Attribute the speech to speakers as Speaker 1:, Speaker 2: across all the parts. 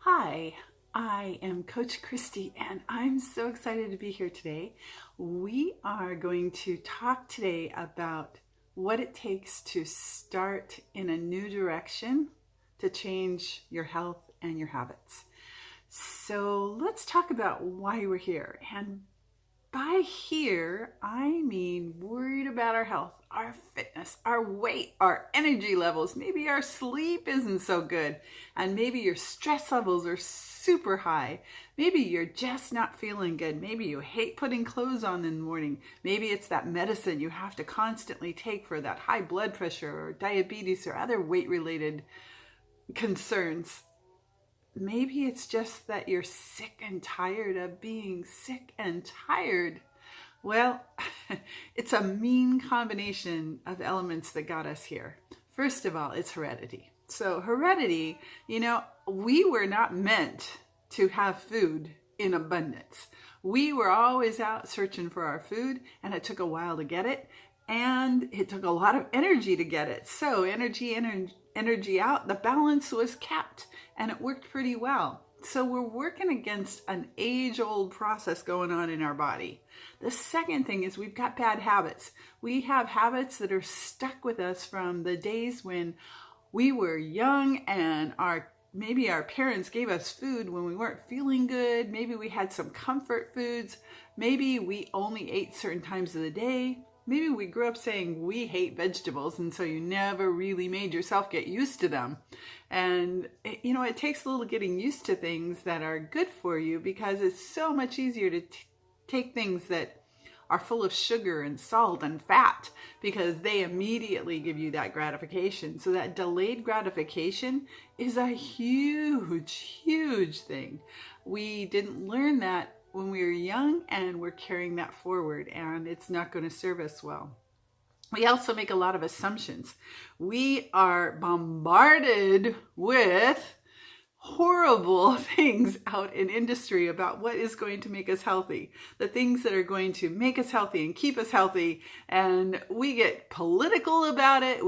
Speaker 1: Hi, I am Coach Christy and I'm so excited to be here today. We are going to talk today about what it takes to start in a new direction to change your health and your habits. So let's talk about why we're here. And by here, I mean worried about our health, our fitness, our weight, our energy levels. Maybe our sleep isn't so good, and maybe your stress levels are super high. Maybe you're just not feeling good. Maybe you hate putting clothes on in the morning. Maybe it's that medicine you have to constantly take for that high blood pressure or diabetes or other weight-related concerns. Maybe it's just that you're sick and tired of being sick and tired. Well, it's a mean combination of elements that got us here. First of all, it's heredity. So heredity, we were not meant to have food in abundance. We were always out searching for our food, and it took a while to get it, and it took a lot of energy to get it. So energy out, the balance was kept, and it worked pretty well. So we're working against an age-old process going on in our body. The second thing is we've got bad habits. We have habits that are stuck with us from the days when we were young and maybe our parents gave us food when we weren't feeling good. Maybe we had some comfort foods. Maybe we only ate certain times of the day. Maybe we grew up saying we hate vegetables, and so you never really made yourself get used to them. And it takes a little getting used to things that are good for you, because it's so much easier to take things that are full of sugar and salt and fat, because they immediately give you that gratification. So that delayed gratification is a huge thing. We didn't learn that when we were young, and we're carrying that forward, and it's not going to serve us well. We also make a lot of assumptions. We are bombarded with horrible things out in industry about what is going to make us healthy, the things that are going to make us healthy and keep us healthy, and we get political about it.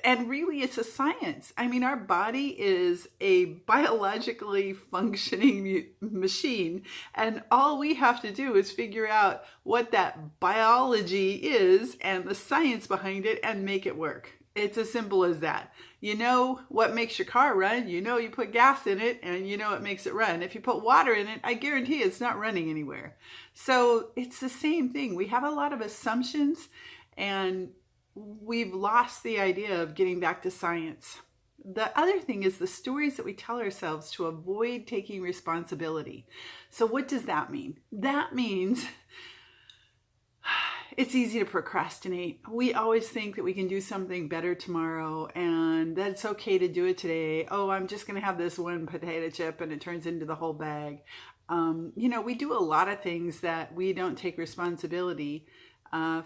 Speaker 1: And really, it's a science. I mean, our body is a biologically functioning machine, and all we have to do is figure out what that biology is and the science behind it and make it work. It's as simple as that. You know what makes your car run, you put gas in it, and it makes it run. If you put water in it, I guarantee it's not running anywhere. So it's the same thing. We have a lot of assumptions, and we've lost the idea of getting back to science. The other thing is the stories that we tell ourselves to avoid taking responsibility. So what does that mean? That means it's easy to procrastinate. We always think that we can do something better tomorrow, and that it's okay to do it today. Oh, I'm just going to have this one potato chip, and it turns into the whole bag. We do a lot of things that we don't take responsibility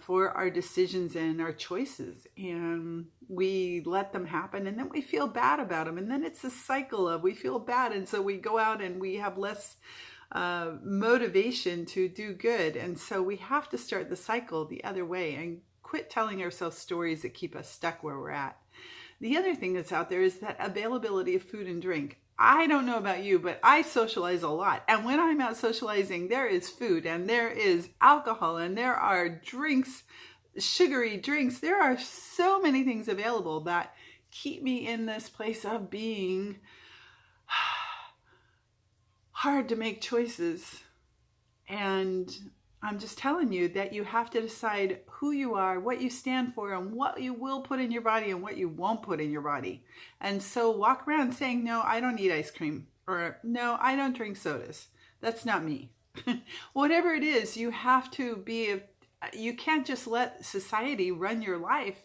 Speaker 1: for our decisions and our choices, and we let them happen, and then we feel bad about them, and then it's a cycle of we feel bad, and so we go out and we have less motivation to do good. And so we have to start the cycle the other way and quit telling ourselves stories that keep us stuck where we're at. The other thing that's out there is that availability of food and drink. I don't know about you, but I socialize a lot. And when I'm out socializing, there is food and there is alcohol and there are drinks, sugary drinks. There are so many things available that keep me in this place of being hard to make choices. And I'm just telling you that you have to decide who you are, what you stand for, and what you will put in your body and what you won't put in your body. And so walk around saying, no, I don't eat ice cream, or no, I don't drink sodas. That's not me. Whatever it is, you have to you can't just let society run your life.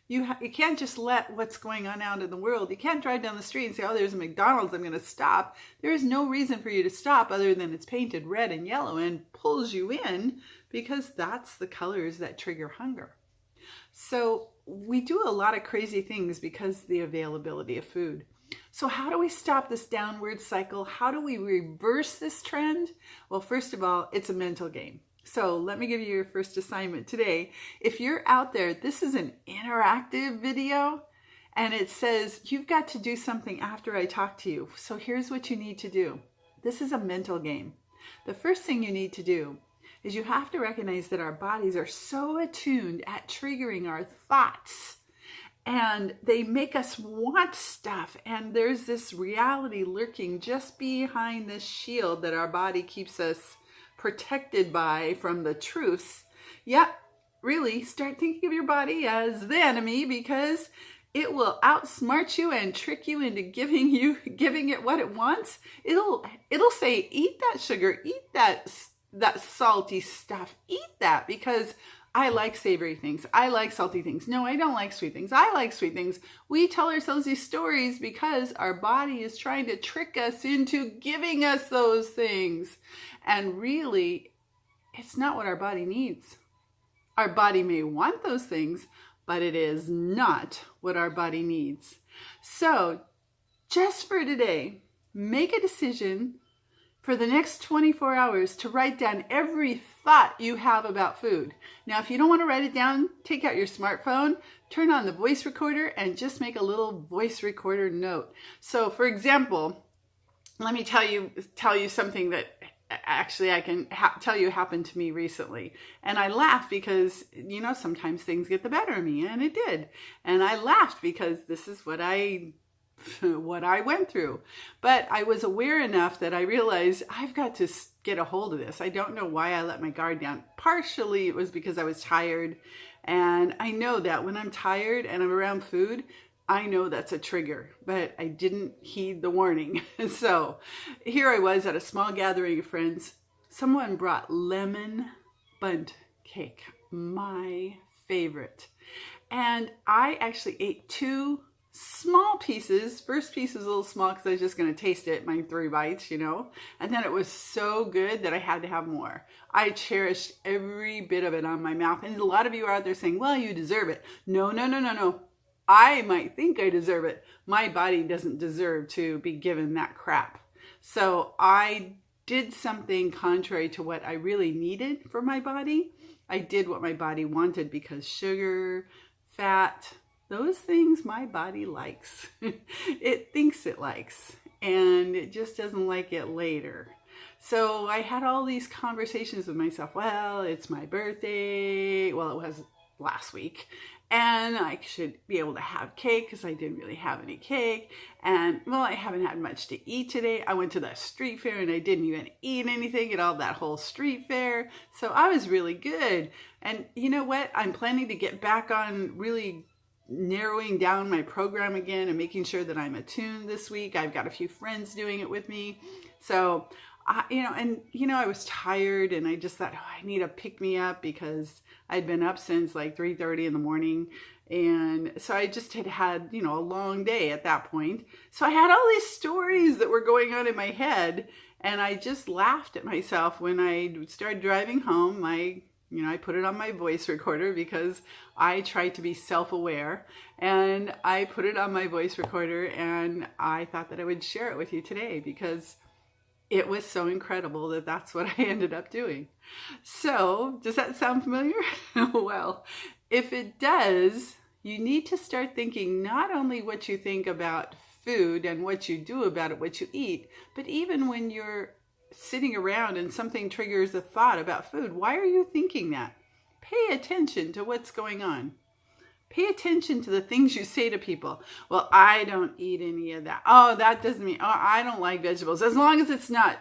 Speaker 1: You can't just let what's going on out in the world. You can't drive down the street and say, oh, there's a McDonald's, I'm going to stop. There is no reason for you to stop other than it's painted red and yellow and pulls you in, because that's the colors that trigger hunger. So we do a lot of crazy things because of the availability of food. So how do we stop this downward cycle? How do we reverse this trend? Well, first of all, it's a mental game. So let me give you your first assignment today. If you're out there, this is an interactive video, And it says, you've got to do something after I talk to you. So here's what you need to do. This is a mental game. The first thing you need to do is you have to recognize that our bodies are so attuned at triggering our thoughts, and they make us want stuff. And there's this reality lurking just behind this shield that our body keeps us protected by from the truths. Yeah, really start thinking of your body as the enemy, because it will outsmart you and trick you into giving it what it wants. It'll say, eat that sugar, eat that salty stuff, eat that, because I like savory things. I like salty things. No, I don't like sweet things. I like sweet things. We tell ourselves these stories because our body is trying to trick us into giving us those things. And really, it's not what our body needs. Our body may want those things, but it is not what our body needs. So just for today, make a decision for the next 24 hours to write down every thought you have about food. Now, if you don't want to write it down, take out your smartphone, turn on the voice recorder, and just make a little voice recorder note. So, for example, let me tell you something that actually I can tell you happened to me recently. And I laughed because, sometimes things get the better of me, and it did. And I laughed because this is what I went through. But I was aware enough that I realized I've got to get a hold of this. I don't know why I let my guard down. Partially it was because I was tired. And I know that when I'm tired and I'm around food, I know that's a trigger, but I didn't heed the warning. So here I was at a small gathering of friends. Someone brought lemon bundt cake, my favorite. And I actually ate 2 small pieces. First piece was a little small because I was just going to taste it, my 3 bites, And then it was so good that I had to have more. I cherished every bit of it on my mouth. And a lot of you are out there saying, well, you deserve it. No. I might think I deserve it. My body doesn't deserve to be given that crap. So I did something contrary to what I really needed for my body. I did what my body wanted because sugar, fat, those things my body likes. It thinks it likes, and it just doesn't like it later. So I had all these conversations with myself. Well, it's my birthday. Well, it was last week. And I should be able to have cake because I didn't really have any cake. And, well, I haven't had much to eat today. I went to the street fair and I didn't even eat anything at all that whole street fair. So I was really good. And you know what? I'm planning to get back on really narrowing down my program again and making sure that I'm attuned this week. I've got a few friends doing it with me. So, I was tired and I just thought, I need a pick me up because I'd been up since like 3:30 in the morning. And so I just had a long day at that point. So I had all these stories that were going on in my head, and I just laughed at myself when I started driving home. I put it on my voice recorder because I try to be self-aware, and I put it on my voice recorder, and I thought that I would share it with you today because it was so incredible that that's what I ended up doing. So, does that sound familiar? Well, if it does, you need to start thinking not only what you think about food and what you do about it, what you eat, but even when you're sitting around and something triggers a thought about food, why are you thinking that? Pay attention to what's going on. Pay attention to the things you say to people. Well, I don't eat any of that. Oh, that doesn't mean, I don't like vegetables. As long as it's not,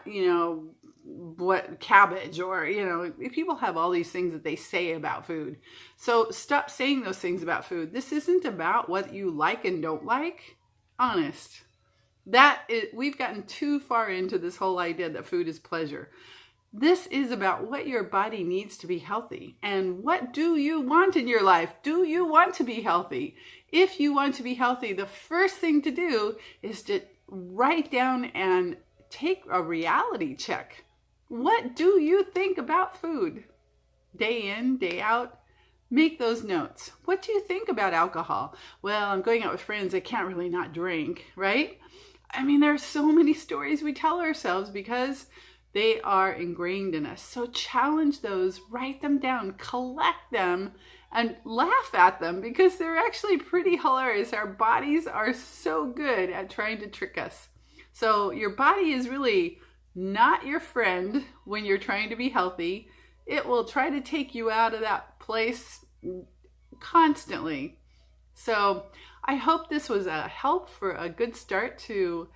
Speaker 1: cabbage or, people have all these things that they say about food. So stop saying those things about food. This isn't about what you like and don't like. Honest. We've gotten too far into this whole idea that food is pleasure. This is about what your body needs to be healthy. And what do you want in your life? Do you want to be healthy? If you want to be healthy, the first thing to do is to write down and take a reality check. What do you think about food? Day in, day out, make those notes. What do you think about alcohol? Well, I'm going out with friends. I can't really not drink, right? There are so many stories we tell ourselves because they are ingrained in us. So challenge those, write them down, collect them, and laugh at them because they're actually pretty hilarious. Our bodies are so good at trying to trick us. So your body is really not your friend when you're trying to be healthy. It will try to take you out of that place constantly. So I hope this was a help for a good start to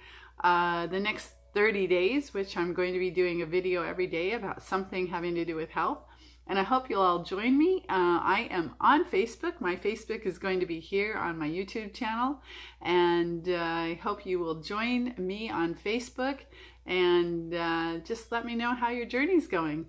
Speaker 1: the next 30 days, which I'm going to be doing a video every day about something having to do with health. And I hope you'll all join me. I am on Facebook. My Facebook is going to be here on my YouTube channel. And I hope you will join me on Facebook and just let me know how your journey's going.